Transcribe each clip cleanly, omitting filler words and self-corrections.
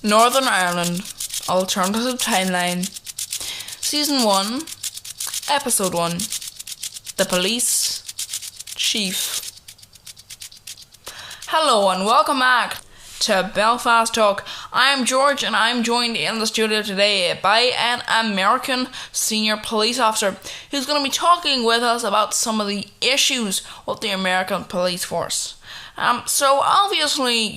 Northern Ireland Alternative Timeline Season 1 Episode 1 The Police Chief. Hello and welcome back to Belfast Talk. I am George and I'm joined in the studio today by an American senior police officer who's going to be talking with us about some of the issues with the American police force. So obviously,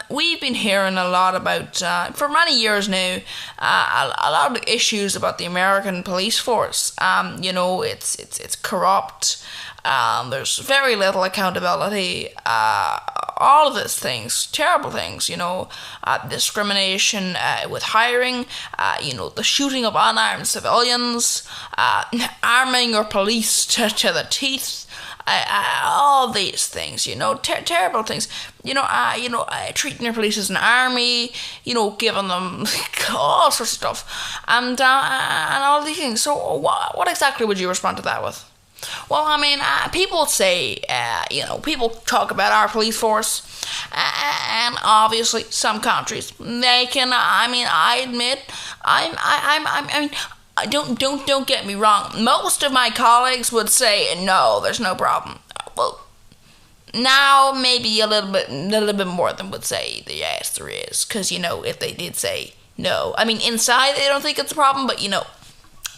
we've been hearing a lot about, for many years now, a lot of issues about the American police force. It's corrupt. There's very little accountability. All of these things, terrible things, discrimination with hiring, the shooting of unarmed civilians, arming your police to the teeth. All these things, terrible things, treating your police as an army, giving them all sorts of stuff, and all these things. So what exactly would you respond to that with? Well, people say, people talk about our police force, and obviously some countries, they can, I admit, Don't get me wrong. Most of my colleagues would say no, there's no problem. Well, now maybe a little bit more than would say yes, there is. Because if they did say no, inside they don't think it's a problem, but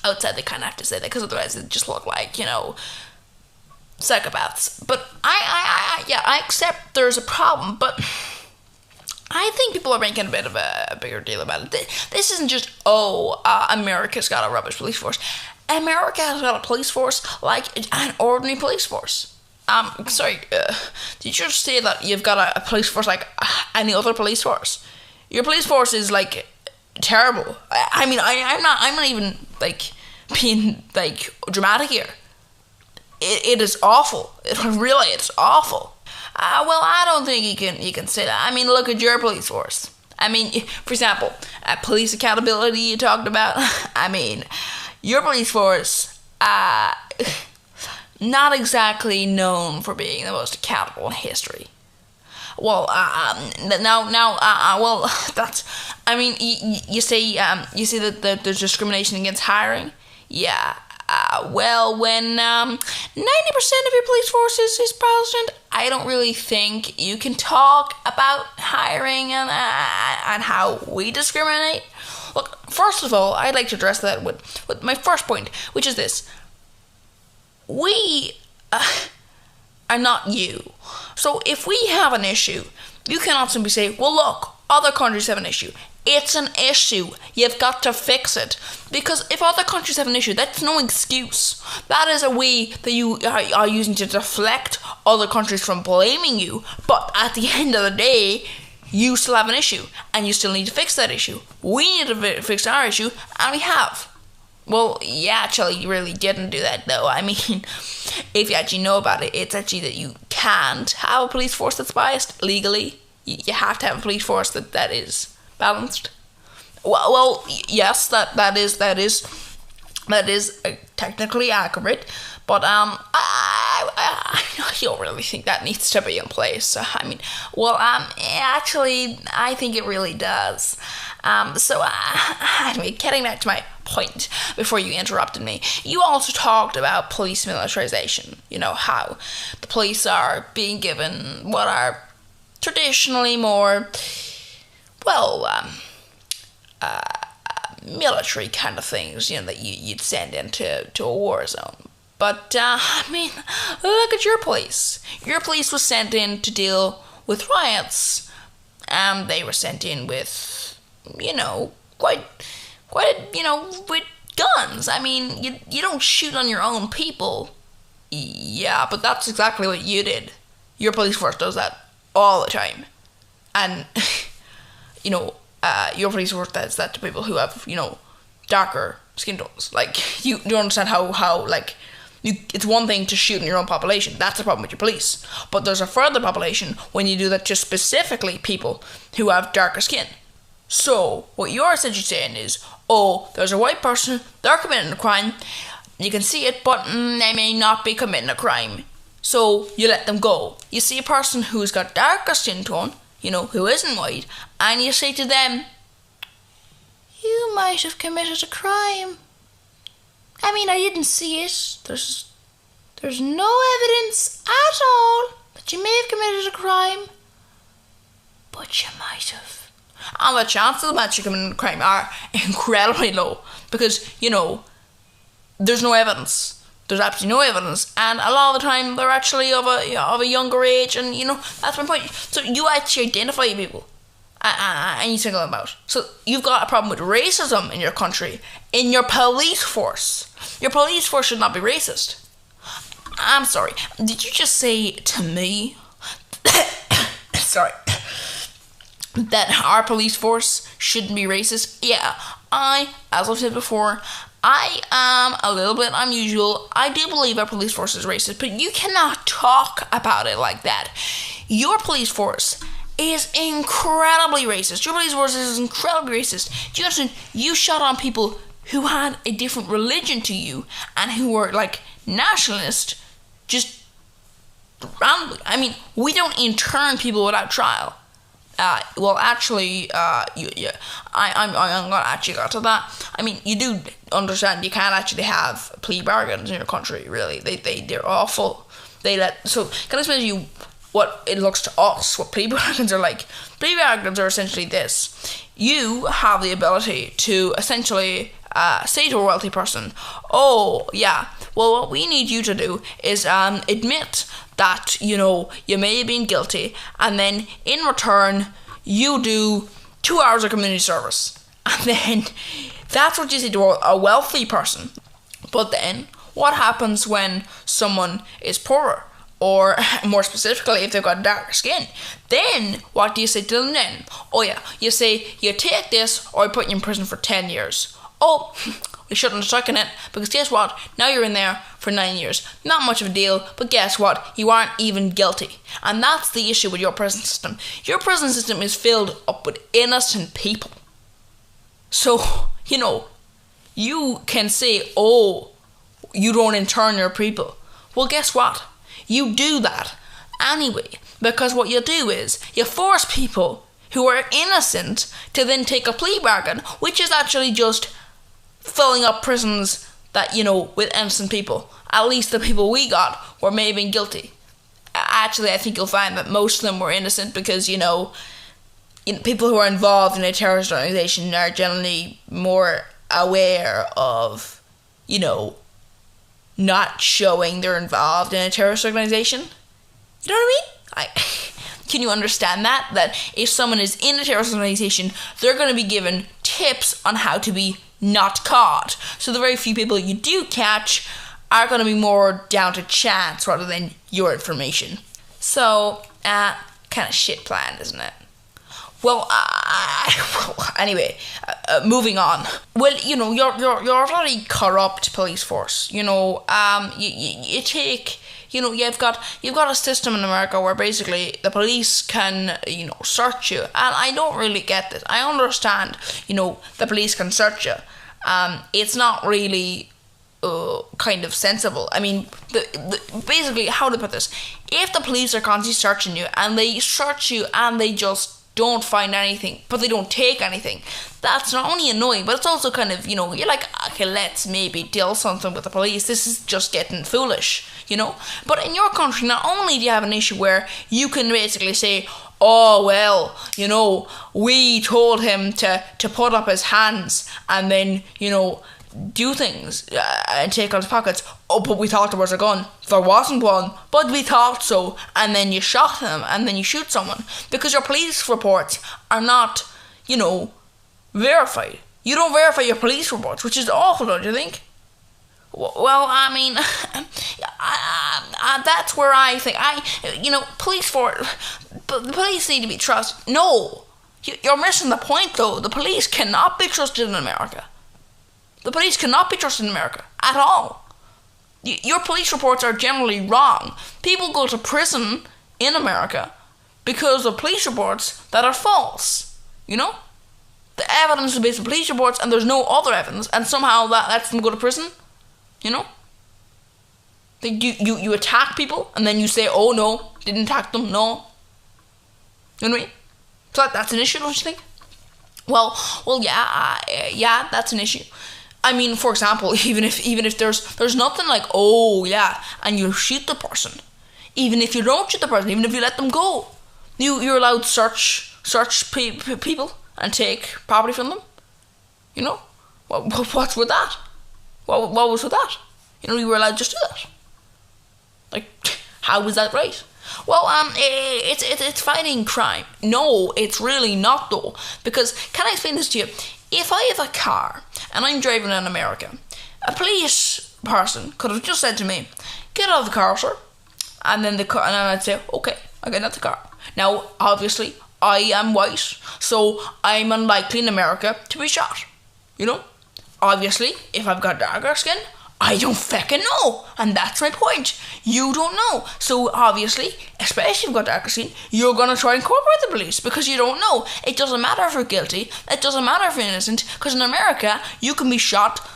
outside they kind of have to say that because otherwise they just look like psychopaths. But I accept there's a problem, but I think people are making a bit of a bigger deal about it. This isn't just, America's got a rubbish police force. America has got a police force like an ordinary police force. Did you just say that you've got a police force like any other police force? Your police force is, terrible. I'm not even, being, dramatic here. It is awful. It's awful. Well, I don't think you can say that. Look at your police force. For example, police accountability you talked about. Your police force, not exactly known for being the most accountable in history. Well, that's. You say that there's discrimination against hiring. Yeah. When 90% of your police force is Protestant, I don't really think you can talk about hiring and how we discriminate. Look, first of all, I'd like to address that with my first point, which is this. We are not you. So if we have an issue, you cannot simply say, well, look, other countries have an issue. It's an issue. You've got to fix it. Because if other countries have an issue, that's no excuse. That is a way that you are using to deflect other countries from blaming you. But at the end of the day, you still have an issue. And you still need to fix that issue. We need to fix our issue, and we have. Well, yeah, actually, you really didn't do that, though. If you actually know about it, it's actually that you can't have a police force that's biased legally. You have to have a police force that is balanced. Well, yes, that is technically accurate, but I don't really think that needs to be in place. Actually, I think it really does. Getting back to my point before you interrupted me, you also talked about police militarization. How the police are being given what are traditionally more military kind of things, that you'd send into a war zone. But, look at your police. Your police was sent in to deal with riots, and they were sent in with, quite, with guns. You don't shoot on your own people. Yeah, but that's exactly what you did. Your police force does that all the time. And, your police force does that to people who have, darker skin tones. You don't understand how it's one thing to shoot in your own population. That's the problem with your police. But there's a further population when you do that to specifically people who have darker skin. So, what you're essentially saying is, there's a white person, they're committing a crime, you can see it, but they may not be committing a crime. So, you let them go. You see a person who's got darker skin tone, who isn't white, and you say to them, you might have committed a crime. I mean, I didn't see it. There's no evidence at all that you may have committed a crime, but you might have. And the chances that you committed a crime are incredibly low because, there's no evidence. There's absolutely no evidence, and a lot of the time they're actually of a younger age, and that's my point. So you actually identify people, and you single them out. So you've got a problem with racism in your country, in your police force. Your police force should not be racist. I'm sorry. Did you just say to me, sorry, that our police force shouldn't be racist? Yeah, as I've said before, I am a little bit unusual. I do believe our police force is racist, but you cannot talk about it like that. Your police force is incredibly racist. Your police force is incredibly racist. Do you understand? You shot on people who had a different religion to you and who were nationalist, just randomly. I mean, we don't intern people without trial. I'm gonna actually go to that. I mean, you do understand you can't actually have plea bargains in your country. Really, they're awful. So can I explain to you what it looks to us? What plea bargains are like? Plea bargains are essentially this: you have the ability to essentially say to a wealthy person, "Oh yeah, well, what we need you to do is admit that you may have been guilty, and then in return you do 2 hours of community service." And then that's what you say to a wealthy person. But then what happens when someone is poorer, or more specifically if they've got darker skin? Then what do you say to them then? Oh yeah, you say, you take this or I put you in prison for 10 years. Oh, we shouldn't have taken it, because guess what? Now you're in there for 9 years. Not much of a deal, but guess what? You aren't even guilty. And that's the issue with your prison system. Your prison system is filled up with innocent people. So, you can say, oh, you don't intern your people. Well, guess what? You do that anyway, because what you do is you force people who are innocent to then take a plea bargain, which is actually just filling up prisons that, with innocent people. At least the people we got were maybe guilty. Actually, I think you'll find that most of them were innocent because, people who are involved in a terrorist organization are generally more aware of, not showing they're involved in a terrorist organization. You know what I mean? Can you understand that? That if someone is in a terrorist organization, they're going to be given tips on how to be not caught. So the very few people you do catch are going to be more down to chance rather than your information. So, kind of shit planned, isn't it? Well, anyway, moving on. Well, you're a very corrupt police force. You take, you've got a system in America where basically the police can, search you. And I don't really get this. I understand, the police can search you. It's not really kind of sensible. I mean, basically, how to put this? If the police are constantly searching you and they search you and they just don't find anything, but they don't take anything, that's not only annoying, but it's also kind of, you're like, okay, let's maybe deal something with the police. This is just getting foolish, But in your country, not only do you have an issue where you can basically say, oh, well, we told him to put up his hands and then, do things and take out his pockets. Oh, but we thought there was a gun. There wasn't one, but we thought so. And then you shot him, and then you shoot someone because your police reports are not, verified. You don't verify your police reports, which is awful, don't you think? Well, I mean, that's where I think the police need to be trusted. No, you're missing the point, though. The police cannot be trusted in America. The police cannot be trusted in America at all. Your police reports are generally wrong. People go to prison in America because of police reports that are false. The evidence is based on police reports and there's no other evidence, and somehow that lets them go to prison. You attack people and then you say, oh no, didn't attack them, no. You know what I mean? So that's an issue, don't you think? Well, yeah, that's an issue. I mean, for example, even if there's nothing like, oh yeah, and you shoot the person, even if you don't shoot the person, even if you let them go, you're allowed to search people and take property from them. You know, what's with that? What was with that? You know, you were allowed to just do that. Like, how was that right? Well, it's fighting crime. No, it's really not though. Because, can I explain this to you? If I have a car and I'm driving in America, a police person could have just said to me, "Get out of the car, sir," and then I'd say, "Okay, I get out of the car." Now, obviously, I am white, so I'm unlikely in America to be shot. You know, obviously, if I've got darker skin, I don't fucking know, and that's my point. You don't know, so obviously, especially if you've got darker skin, you're gonna try and cooperate with the police because you don't know. It doesn't matter if you're guilty. It doesn't matter if you're innocent, because in America, you can be shot,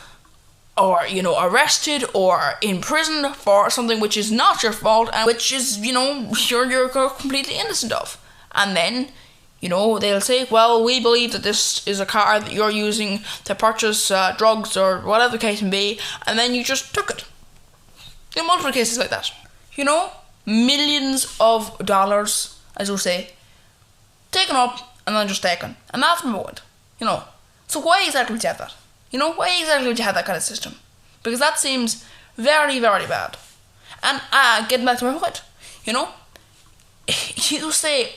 or arrested, or imprisoned for something which is not your fault and which is you're completely innocent of, and then. They'll say, well, we believe that this is a car that you're using to purchase drugs or whatever the case may be, and then you just took it. Multiple cases like that. Millions of dollars, as you'll say, taken up and then just taken. And that's my point. So why exactly would you have that? Why exactly would you have that kind of system? Because that seems very, very bad. And getting back to my point, you say,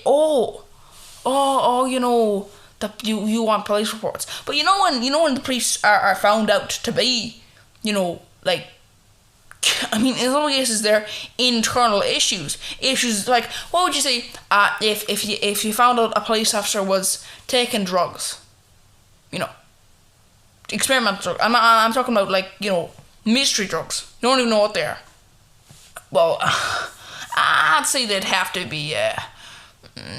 that you want police reports, but when the police are found out to be, like, I mean, in some cases they're internal issues like, what would you say if you found out a police officer was taking drugs, experimental drugs? I'm talking about, like, mystery drugs. You don't even know what they are. Well, I'd say they'd have to be if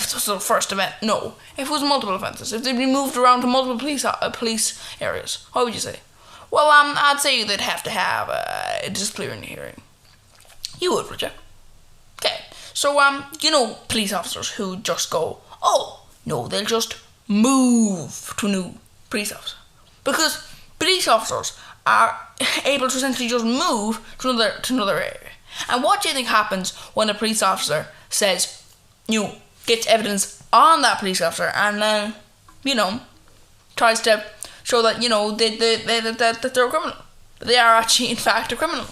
it was the first event, no. If it was multiple offences, if they'd been moved around to multiple police areas, what would you say? Well, I'd say they'd have to have a disciplinary hearing. You would you? Okay, so police officers who just go, oh no, they'll just move to a new police officer, because police officers are able to essentially just move to another area. And what do you think happens when a police officer says, gets evidence on that police officer and then, tries to show that, that they're a criminal. They are actually, in fact, a criminal.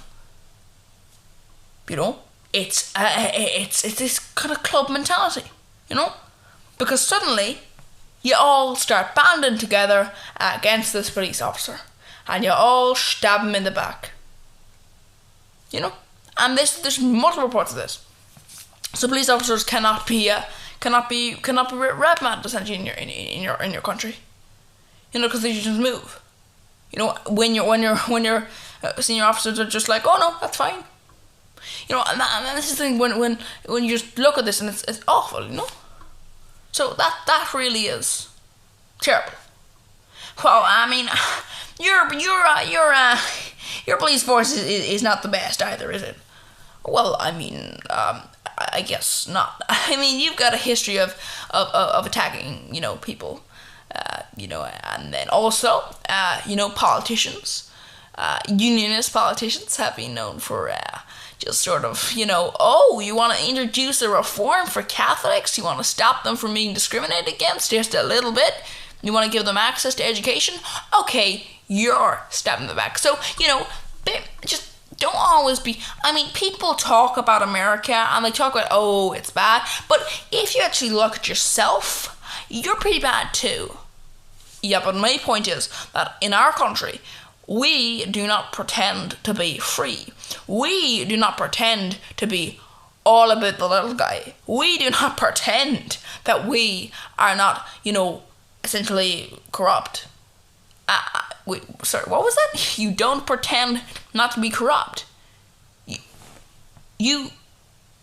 It's this kind of club mentality, because suddenly you all start banding together against this police officer and you all stab him in the back. And there's multiple parts of this. So police officers cannot be reprimanded essentially in your country. Because they just move. When your senior officers are just like, oh no, that's fine. And this is the thing when you just look at this and it's awful. So that really is terrible. Well, I mean, your police force is not the best either, is it? Well, I mean, I guess not. I mean, you've got a history of attacking, people, and then also, politicians, unionist politicians have been known for just sort of, you want to introduce a reform for Catholics, you want to stop them from being discriminated against just a little bit, you want to give them access to education, okay, you're stabbing them back. So, just don't always be, people talk about America and they talk about, oh, it's bad, but if you actually look at yourself, you're pretty bad too. Yeah, but my point is that in our country, we do not pretend to be free. We do not pretend to be all about the little guy. We do not pretend that we are not, essentially corrupt. Sorry, what was that? You don't pretend not to be corrupt. You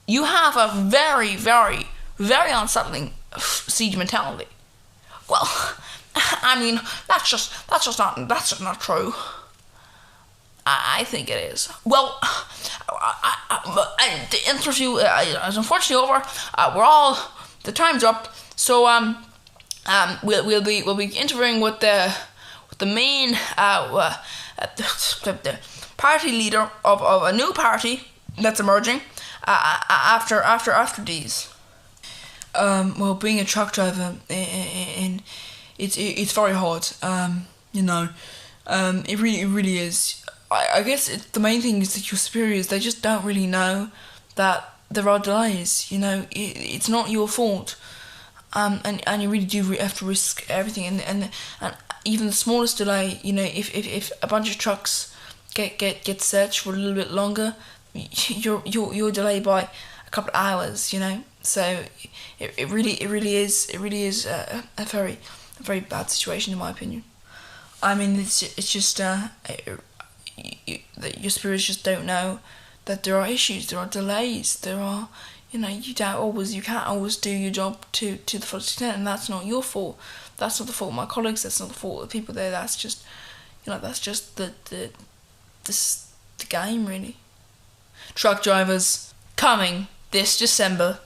have a very, very, very unsettling siege mentality. Well, that's just not true. I think it is. Well, the interview is unfortunately over. The time's up. So we'll be interviewing with the main the party leader of a new party that's emerging after these. Well, being a truck driver, it's very hard. It really is. I guess the main thing is that your superiors, they just don't really know that there are delays. It's not your fault, and you really do have to risk everything. And even the smallest delay, if a bunch of trucks get searched for a little bit longer, you're delayed by a couple of hours. So it really is a very bad situation in my opinion. I mean, it's just that your spirits just don't know that there are issues, there are delays, there are, you can't always do your job to the full extent, and that's not your fault. That's not the fault of my colleagues. That's not the fault of the people there. That's just, that's just the game, really. Truck drivers coming this December,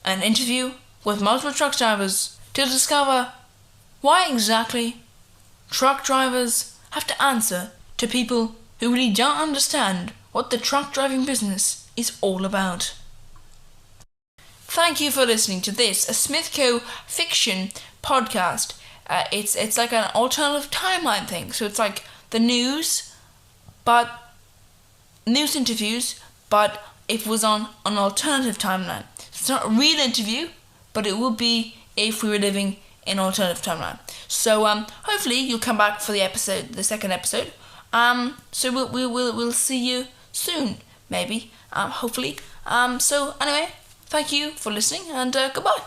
an interview with multiple truck drivers to discover why exactly truck drivers have to answer to people who really don't understand what the truck driving business is all about. Thank you for listening to this, a Smithco fiction podcast. It's like an alternative timeline thing. So it's like the news interviews, but it was on an alternative timeline. It's not a real interview, but it would be if we were living in an alternative timeline. So hopefully you'll come back for the second episode. So we'll see you soon, maybe. Hopefully. So anyway, thank you for listening, and goodbye.